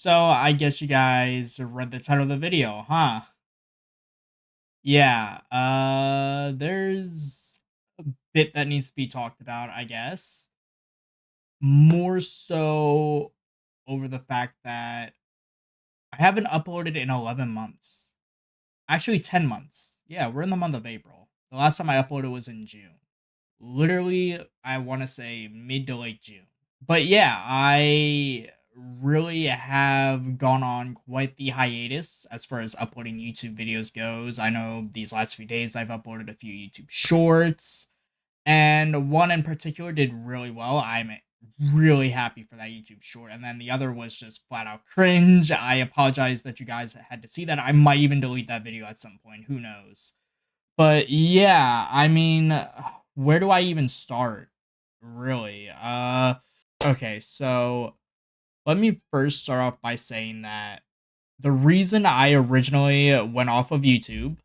So I guess you guys read the title of the video, huh? Yeah, there's a bit that needs to be talked about, I guess. More so over the fact that I haven't uploaded in 11 months. Actually, 10 months. Yeah, we're in the month of April. The last time I uploaded was in June. Literally, I want to say mid to late June. But yeah, I really have gone on quite the hiatus as far as uploading YouTube videos goes. I know these last few days I've uploaded a few YouTube shorts, and one in particular did really well. I'm really happy for that YouTube short. And then the other was just flat out cringe. I apologize that you guys had to see that. I might even delete that video at some point. Who knows? But yeah, I mean, where do I even start? Really? Okay, so let me first start off by saying that the reason I originally went off of YouTube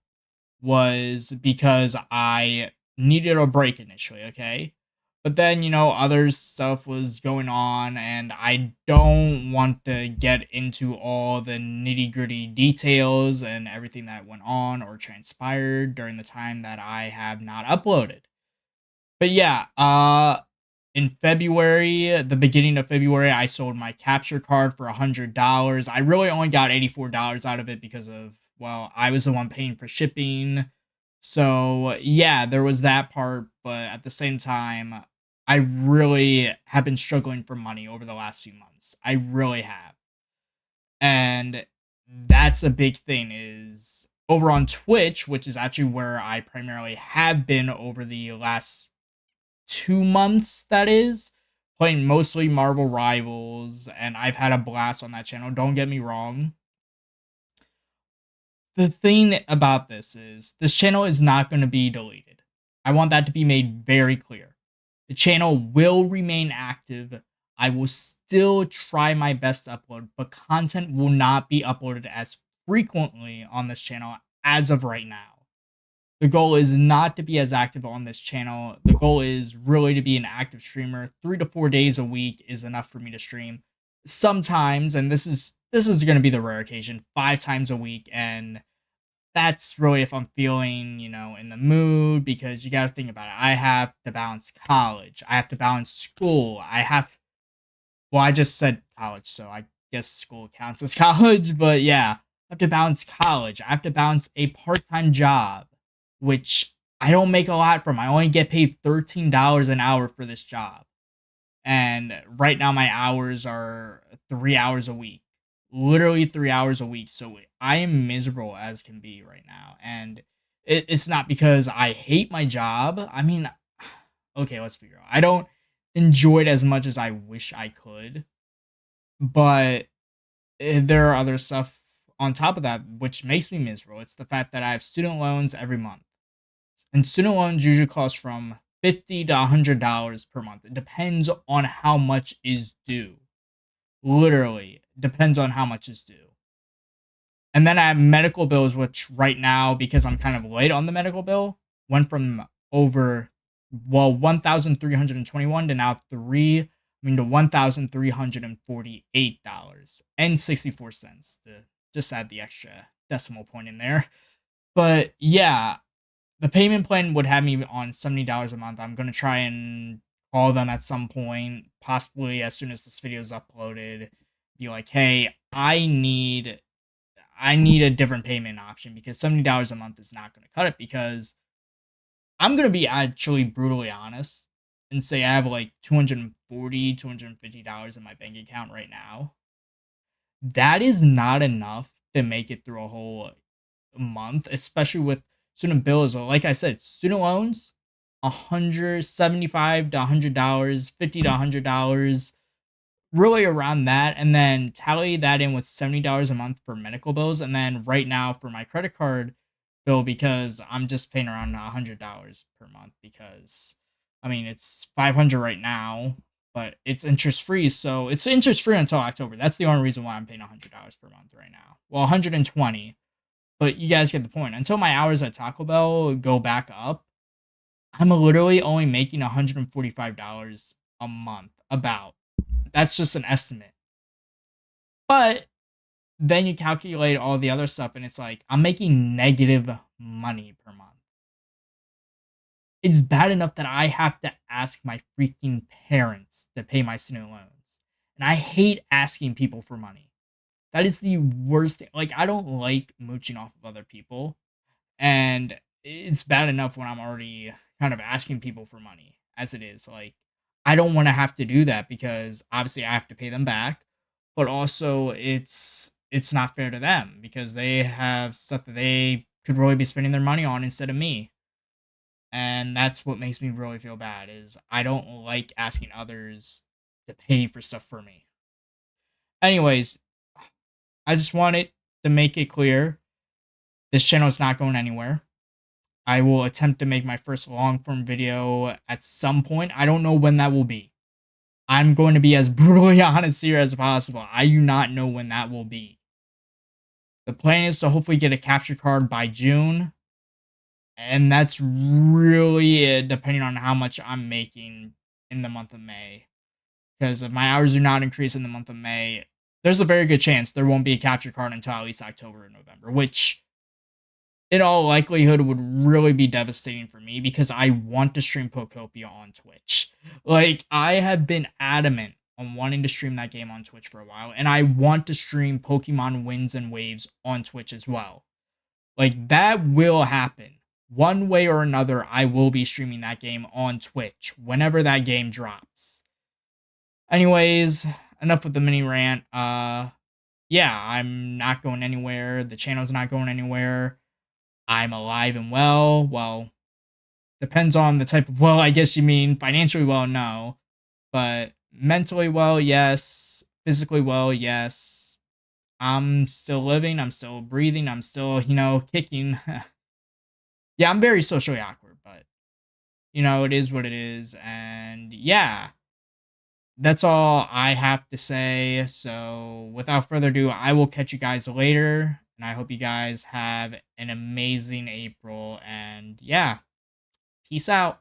was because I needed a break initially, okay? But then, other stuff was going on, and I don't want to get into all the nitty gritty details and everything that went on or transpired during the time that I have not uploaded. But yeah, in February, the beginning of February, I sold my capture card for $100. I really only got $84 out of it because of, well, I was the one paying for shipping. So, yeah, there was that part, but at the same time, I really have been struggling for money over the last few months. I really have. And that's a big thing is over on Twitch, which is actually where I primarily have been over the last 2 months, that is, playing mostly Marvel Rivals, and I've had a blast on that channel. Don't get me wrong. The thing about this channel is not going to be deleted. I want that to be made very clear. The channel will remain active. I will still try my best to upload, but content will not be uploaded as frequently on this channel as of right now. The goal is not to be as active on this channel. The goal is really to be an active streamer. 3 to 4 days a week is enough for me to stream. Sometimes, and this is going to be the rare occasion, 5 times a week, and that's really if I'm feeling, in the mood, because you got to think about it. I have to balance college. I have to balance school. Well, I just said college, so I guess school counts as college, but yeah, I have to balance college. I have to balance a part-time job, which I don't make a lot from. I only get paid $13 an hour for this job. And right now my hours are 3 hours a week. Literally 3 hours a week. So I am miserable as can be right now. And it's not because I hate my job. I mean, okay, let's be real. I don't enjoy it as much as I wish I could. But there are other stuff on top of that which makes me miserable. It's the fact that I have student loans every month. And student loans usually cost from $50 to $100 per month. It depends on how much is due. Literally, depends on how much is due. And then I have medical bills, which right now, because I'm kind of late on the medical bill, went from over, well, 1,321 to now to $1,348.64 to just add the extra decimal point in there. But yeah, the payment plan would have me on $70 a month. I'm gonna try and call them at some point, possibly as soon as this video is uploaded. Be like, hey, I need a different payment option because $70 a month is not gonna cut it. Because I'm gonna be actually brutally honest and say I have like $250 in my bank account right now. That is not enough to make it through a whole month, especially with student bills. Like I said, student loans, $175 to $100, $50 to $100, really around that, and then tally that in with $70 a month for medical bills, and then right now for my credit card bill, because I'm just paying around $100 per month, because I mean it's 500 right now, but it's interest free, so it's interest free until October. That's the only reason why I'm paying $100 per month right now. Well, 120, but you guys get the point. Until my hours at Taco Bell go back up, I'm literally only making $145 a month. About, that's just an estimate. But then you calculate all the other stuff, and it's like, I'm making negative money per month. It's bad enough that I have to ask my freaking parents to pay my student loans. And I hate asking people for money. That is the worst thing. Like, I don't like mooching off of other people. And it's bad enough when I'm already kind of asking people for money as it is. Like, I don't want to have to do that because obviously I have to pay them back, but also it's not fair to them because they have stuff that they could really be spending their money on instead of me. And that's what makes me really feel bad is I don't like asking others to pay for stuff for me. Anyways, I just wanted to make it clear this channel is not going anywhere. I will attempt to make my first long form video at some point. I don't know when that will be. I'm going to be as brutally honest here as possible. I do not know when that will be. The plan is to hopefully get a capture card by June. And that's really it, depending on how much I'm making in the month of May. Because if my hours do not increase in the month of May, there's a very good chance there won't be a capture card until at least October or November, which in all likelihood would really be devastating for me because I want to stream Pokopia on Twitch. Like, I have been adamant on wanting to stream that game on Twitch for a while, and I want to stream Pokemon Winds and Waves on Twitch as well. Like, that will happen. One way or another, I will be streaming that game on Twitch whenever that game drops. Anyways, enough with the mini rant. Yeah, I'm not going anywhere. The channel's not going anywhere. I'm alive and well. Well, depends on the type of well, I guess you mean financially well, no. But mentally well, yes. Physically well, yes. I'm still living. I'm still breathing. I'm still, kicking. Yeah, I'm very socially awkward, but, it is what it is. And yeah, that's all I have to say. So without further ado, I will catch you guys later. And I hope you guys have an amazing April. And yeah, peace out.